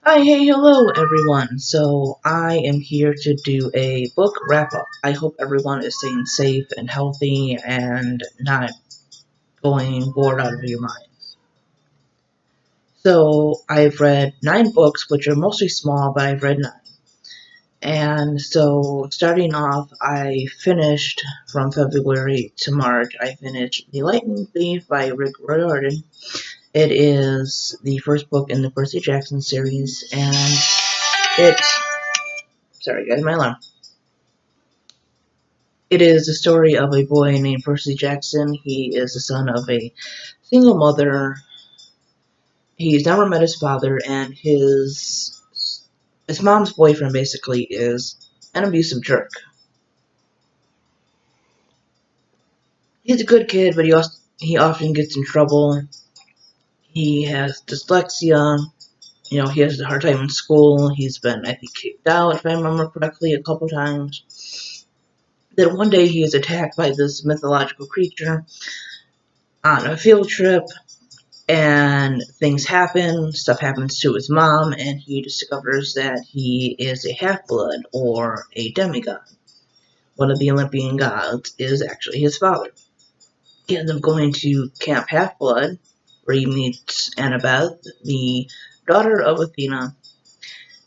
Hi, hey, hello everyone. So I am here to do a book wrap up. I hope everyone is staying safe and healthy and not going bored out of your minds. So I've read 9 books, which are mostly small, but I've read 9. And so starting off, I finished from February to March. I finished The Lightning Thief by Rick Riordan. It is the first book in the Percy Jackson series, and it. Sorry, guys, my alarm. It is the story of a boy named Percy Jackson. He is the son of a single mother. He's never met his father, and his mom's boyfriend basically is an abusive jerk. He's a good kid, but he often gets in trouble. He has dyslexia. He has a hard time in school. He's been, I think, kicked out, if I remember correctly, a couple times. Then one day he is attacked by this mythological creature on a field trip, and things happen, stuff happens to his mom, and he discovers that he is a half-blood or a demigod. One of the Olympian gods is actually his father. He ends up going to Camp Half-Blood, where he meets Annabeth, the daughter of Athena,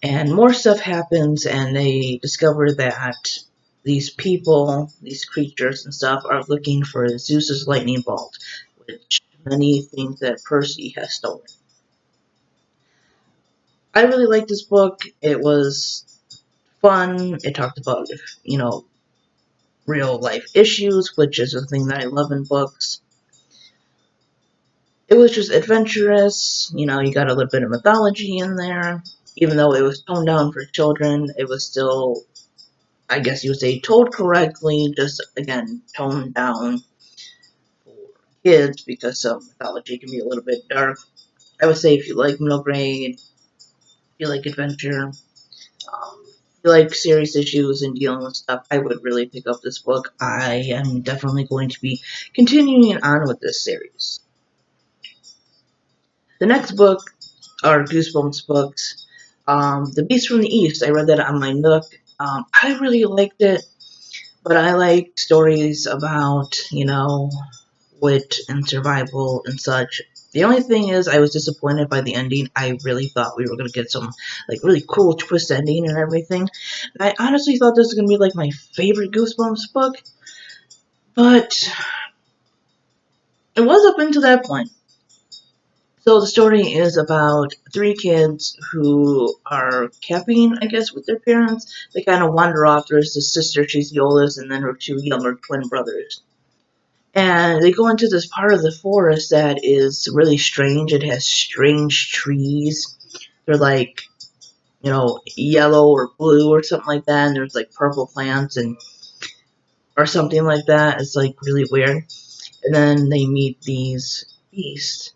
and more stuff happens, and they discover that these people, these creatures and stuff, are looking for Zeus's lightning bolt, which many think that Percy has stolen. I really liked this book. It was fun. It talked about, real life issues, which is a thing that I love in books. It was just adventurous. You got a little bit of mythology in there. Even though it was toned down for children, it was still, I guess you would say, told correctly, just, again, toned down for kids because some mythology can be a little bit dark. I would say if you like middle grade, if you like adventure, if you like serious issues and dealing with stuff, I would really pick up this book. I am definitely going to be continuing on with this series. The next book are Goosebumps books. The Beast from the East, I read that on my Nook. I really liked it, but I like stories about, wit and survival and such. The only thing is, I was disappointed by the ending. I really thought we were gonna get some really cool twist ending and everything. I honestly thought this was gonna be my favorite Goosebumps book, but it was up until that point. So the story is about 3 kids who are camping, I guess, with their parents. They kind of wander off. There's the sister, she's the oldest, and then her 2 younger twin brothers. And they go into this part of the forest that is really strange. It has strange trees. They're yellow or blue or something like that. And there's purple plants and or something like that. It's really weird. And then they meet these beasts.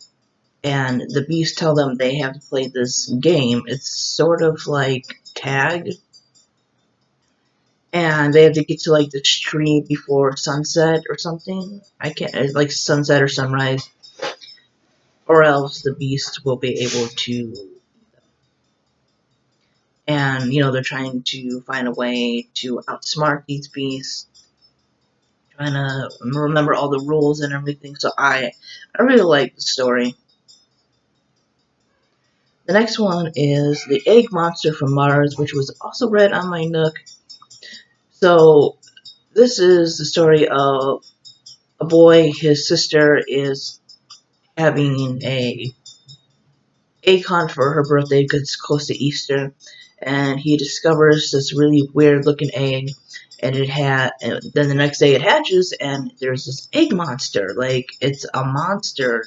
And the beasts tell them they have to play this game. It's sort of like tag. And they have to get to this tree before sunset or something. I can't, it's like sunset or sunrise, or else the beast will be able to. And they're trying to find a way to outsmart these beasts, trying to remember all the rules and everything. So I really like the story. The next one is The Egg Monster from Mars, which was also read on my Nook. So this is the story of a boy. His sister is having a egg hunt for her birthday because it's close to Easter, and he discovers this really weird looking egg, and then the next day it hatches, and there's this egg monster. It's a monster.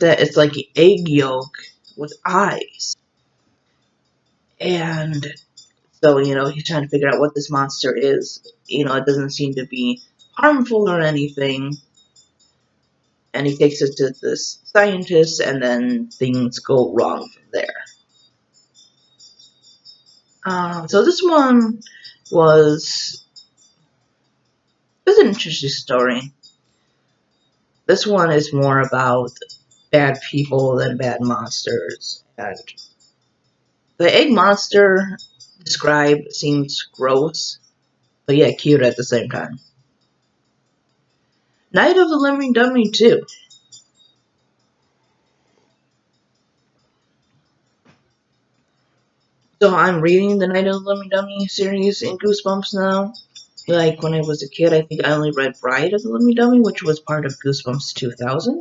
That it's like an egg yolk with eyes, and so he's trying to figure out what this monster is. It doesn't seem to be harmful or anything, and he takes it to this scientist, and then things go wrong from there. So this one was an interesting story. This one is more about bad people than bad monsters. And the egg monster described seems gross, but yeah, cute at the same time. Night of the Living Dummy 2. So I'm reading the Night of the Living Dummy series in Goosebumps now. Like when I was a kid, I think I only read Bride of the Living Dummy, which was part of Goosebumps 2000.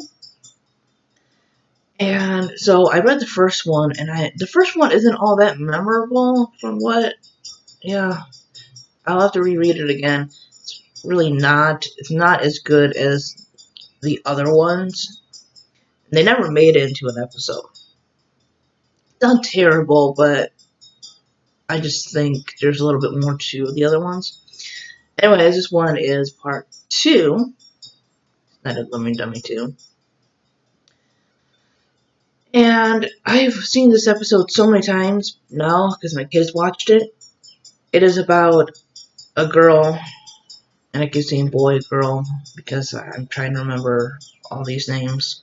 And so I read the first one, and the first one isn't all that memorable from what, yeah, I'll have to reread it again. It's really not, it's not as good as the other ones. They never made it into an episode. It's not terrible, but I just think there's a little bit more to the other ones. Anyways, this one is part 2. Night of the Living Dummy 2. And I've seen this episode so many times now because my kids watched it. It is about a girl, and I keep saying boy, girl, because I'm trying to remember all these names.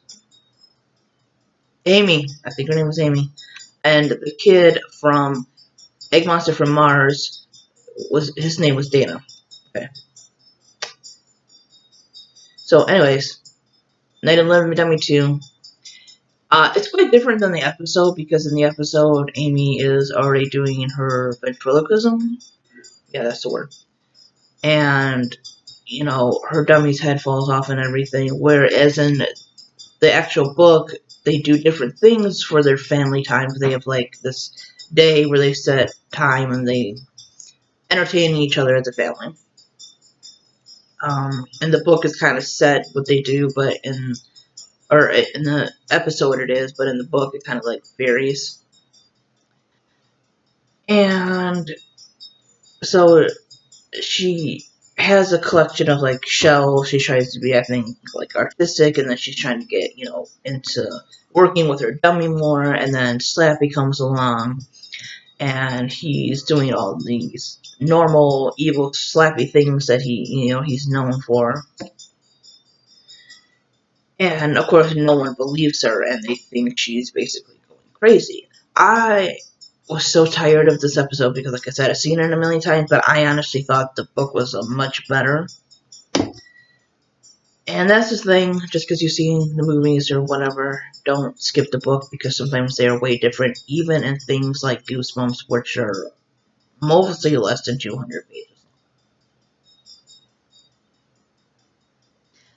Amy, I think her name was Amy. And the kid from Egg Monster from Mars, his name was Dana. Okay. So anyways, Night of the Living Dummy 2. It's quite different than the episode because in the episode, Amy is already doing her ventriloquism. Yeah, that's the word. And, you know, her dummy's head falls off and everything. Whereas in the actual book, they do different things for their family time. They have, like, this day where they set time and they entertain each other as a family. In the book, it's kind of set what they do, but in the episode it is, but in the book it kind of like varies. And so she has a collection of like shells. She tries to be, I think, like artistic, and then she's trying to get, you know, into working with her dummy more. And then Slappy comes along, and he's doing all these normal evil Slappy things that he's known for. And of course, no one believes her, and they think she's basically going crazy. I was so tired of this episode because, like I said, I've seen it a million times, but I honestly thought the book was a much better. And that's the thing, just because you've seen the movies or whatever, don't skip the book because sometimes they are way different, even in things like Goosebumps, which are mostly less than 200 pages.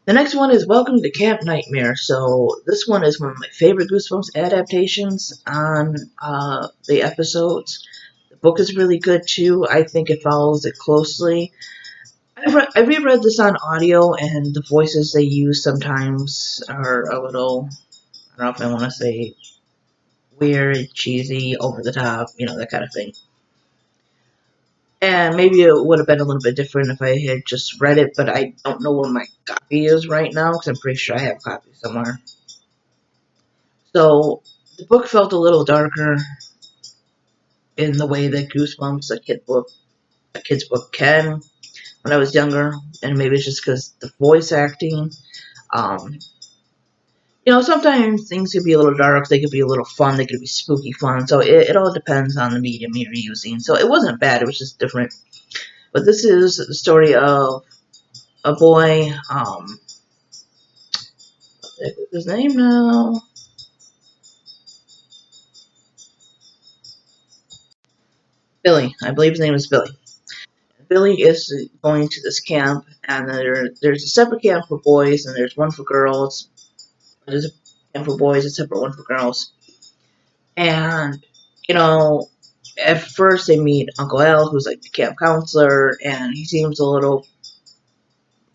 The next one is Welcome to Camp Nightmare. So this one is one of my favorite Goosebumps adaptations on the episodes. The book is really good too. I think it follows it closely. I reread this on audio, and the voices they use sometimes are a little, I don't know if I want to say weird, cheesy, over the top, that kind of thing. And maybe it would have been a little bit different if I had just read it, but I don't know where my copy is right now, because I'm pretty sure I have a copy somewhere. So, the book felt a little darker in the way that Goosebumps, a kid's book can, when I was younger, and maybe it's just because the voice acting, sometimes things could be a little dark, they could be a little fun, they could be spooky fun, so it all depends on the medium you're using. So it wasn't bad, it was just different. But this is the story of a boy, what's his name now? Billy. I believe his name is Billy. Billy is going to this camp, and there's a separate camp for boys, and there's one for girls. There's a camp for boys, a separate one for girls. And, at first they meet Uncle Al, who's like the camp counselor, and he seems a little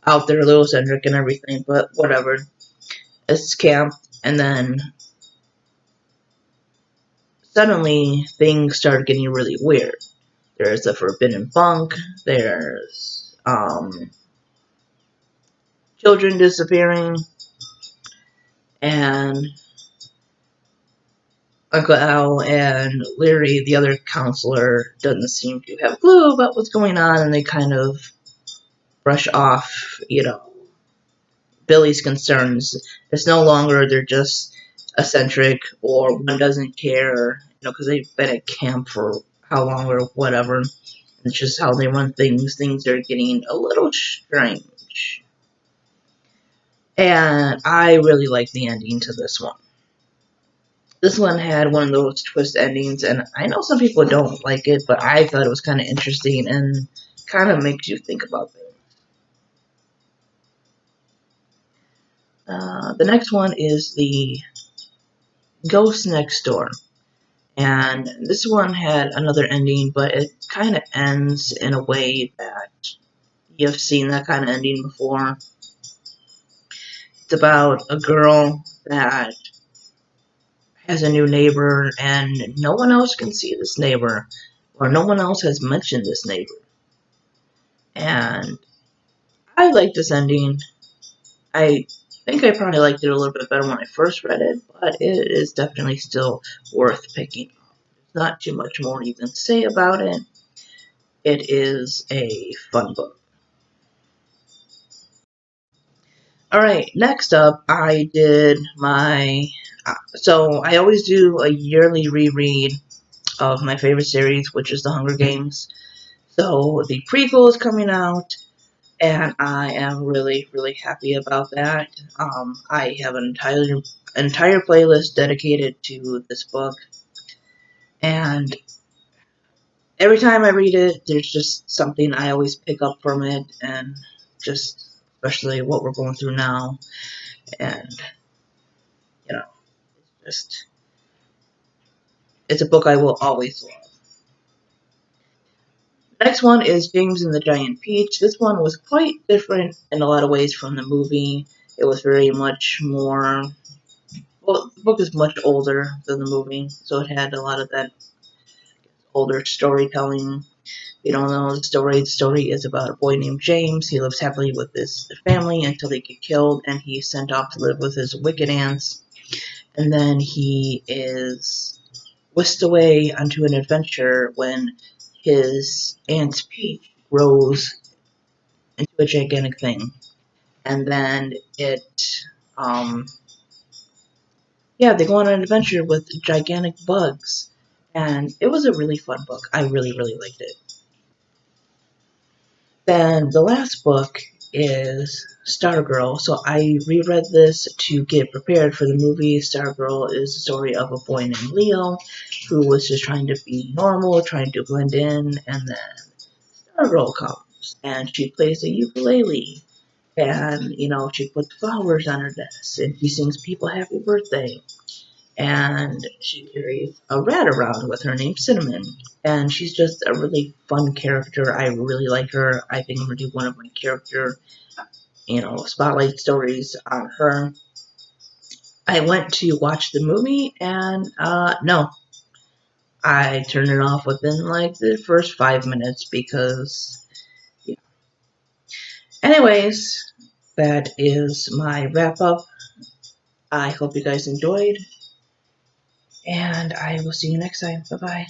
out there, a little eccentric and everything, but whatever. It's camp, and then suddenly things start getting really weird. There's a forbidden bunk, there's children disappearing, and Uncle Al and Leary, the other counselor, doesn't seem to have a clue about what's going on, and they kind of brush off, Billy's concerns. It's no longer they're just eccentric or one doesn't care, because they've been at camp for how long or whatever. It's just how they run things. Things are getting a little strange. And I really like the ending to this one. This one had one of those twist endings, and I know some people don't like it, but I thought it was kind of interesting and kind of makes you think about things. The next one is the Ghost Next Door. And this one had another ending, but it kind of ends in a way that you've seen that kind of ending before. It's about a girl that has a new neighbor, and no one else can see this neighbor, or no one else has mentioned this neighbor. And I like this ending. I think I probably liked it a little bit better when I first read it, but it is definitely still worth picking up. There's not too much more you can say about it. It is a fun book. Alright, next up, I did my. So, I always do a yearly reread of my favorite series, which is The Hunger Games. So, the prequel is coming out, and I am really, really happy about that. I have an entire playlist dedicated to this book, and every time I read it, there's just something I always pick up from it, and just especially what we're going through now, and you know, just it's a book I will always love. Next one is James and the Giant Peach. This one was quite different in a lot of ways from the movie. It was very much more. Well, the book is much older than the movie, so it had a lot of that older storytelling. You don't know the story. The story is about a boy named James. He lives happily with his family until they get killed, and he's sent off to live with his wicked aunts. And then he is whisked away onto an adventure when his aunt's peach grows into a gigantic thing. And then um, they go on an adventure with gigantic bugs. And it was a really fun book. I really, really liked it. Then the last book is Stargirl. So I reread this to get prepared for the movie. Stargirl is the story of a boy named Leo who was just trying to be normal, trying to blend in, and then Stargirl comes and she plays the ukulele. And, she puts flowers on her desk and she sings people happy birthday. And she carries a rat around with her named Cinnamon. And she's just a really fun character. I really like her. I think I'm going to do one of my character, spotlight stories on her. I went to watch the movie, and no. I turned it off within like the first 5 minutes because, yeah. Anyways, that is my wrap up. I hope you guys enjoyed, and I will see you next time. Bye bye.